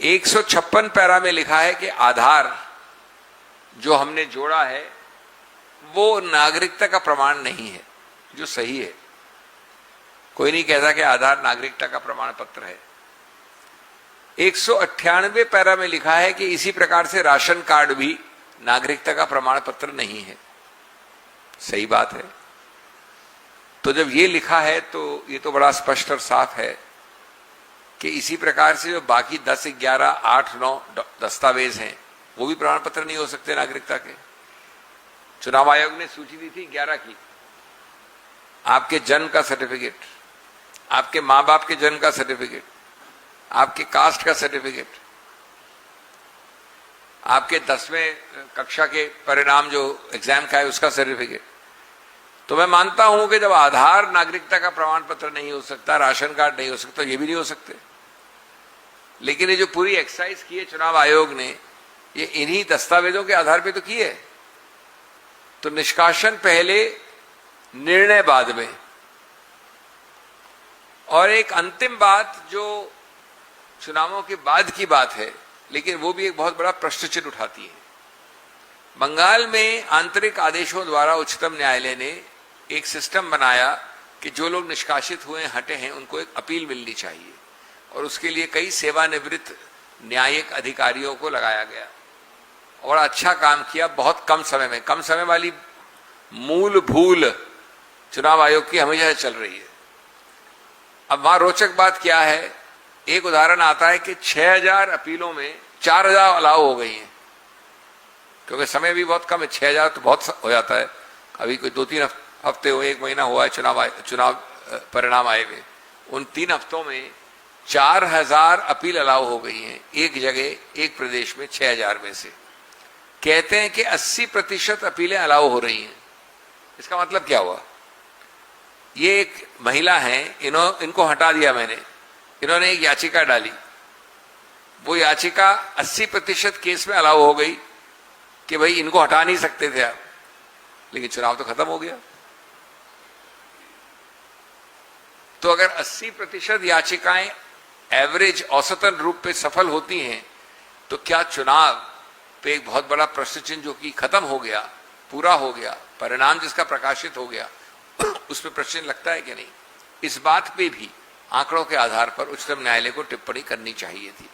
156 para में लिखा है कि आधार जो हमने जोड़ा है वो नागरिकता का प्रमाण नहीं है, जो सही है। कोई नहीं कहता कि आधार नागरिकता का प्रमाण पत्र है। 198 पैरा में लिखा है कि इसी प्रकार से राशन कार्ड भी नागरिकता का प्रमाण पत्र नहीं है। सही बात है। तो जब ये लिखा है तो ये तो बड़ा स्पष्ट और साफ है कि इसी प्रकार से जो बाकी 10, 11, 8, 9 दस्तावेज हैं वो भी प्रमाण पत्र नहीं हो सकते नागरिकता के। चुनाव आयोग ने सूची दी थी 11 की। आपके जन्म का सर्टिफिकेट, आपके मां बाप के जन्म का सर्टिफिकेट, आपके कास्ट का सर्टिफिकेट, आपके 10वें कक्षा के परिणाम जो एग्जाम का है उसका सर्टिफिकेट। तो मैं मानता हूं कि जब आधार नागरिकता का प्रमाण पत्र नहीं हो सकता, राशन कार्ड नहीं हो सकता, ये भी नहीं हो सकते। लेकिन ये जो पूरी एक्सरसाइज की है चुनाव आयोग ने, ये इन्हीं दस्तावेजों के आधार पे तो की है। तो निष्कासन पहले, निर्णय बाद में। और एक अंतिम बात जो चुनावों के बाद की बात है, लेकिन वो भी एक बहुत बड़ा प्रश्न चिन्ह उठाती है। बंगाल में आंतरिक आदेशों द्वारा उच्चतम न्यायालय ने एक सिस्टम बनाया कि जो लोग निष्कासित हुए हटे हैं उनको एक अपील मिलनी चाहिए, और उसके लिए कई सेवानिवृत्त न्यायिक अधिकारियों को लगाया गया और अच्छा काम किया बहुत कम समय में। कम समय वाली मूल भूल चुनाव आयोग की हमेशा चल रही है। अब वहां रोचक बात क्या है, एक उदाहरण आता है कि 6000 अपीलों में 4000 अलाउ हो गई हैं, क्योंकि समय भी बहुत कम है। 6000 तो बहुत हो जाता है। अभी कोई 2-3 हफ्ते हो, 1 महीना हुआ है चुनाव परिणाम आए हुए। उन 3 हफ्तों में 4000 अपील अलाउ हो गई हैं, एक जगह, एक प्रदेश में 6000 में से। कहते हैं कि 80% अपीलें अलाउ हो रही हैं। इसका मतलब क्या हुआ? ये एक महिला हैं, इनको हटा दिया मैंने, इन्होंने एक याचिका डाली, वो याचिका 80% केस में अलाउ हो गई कि भाई इनको हटा नहीं सकते थे आप, लेकिन चुनाव तो खत्म हो गया। तो अगर 80% याचिकाएं एवरेज औसतन रूप पे सफल होती हैं, तो क्या चुनाव पे एक बहुत बड़ा प्रश्न चिन्ह जो कि खत्म हो गया, पूरा हो गया, परिणाम जिसका प्रकाशित हो गया, उस पर प्रश्न लगता है कि नहीं? इस बात पे भी आंकड़ों के आधार पर उच्चतम न्यायालय को टिप्पणी करनी चाहिए थी।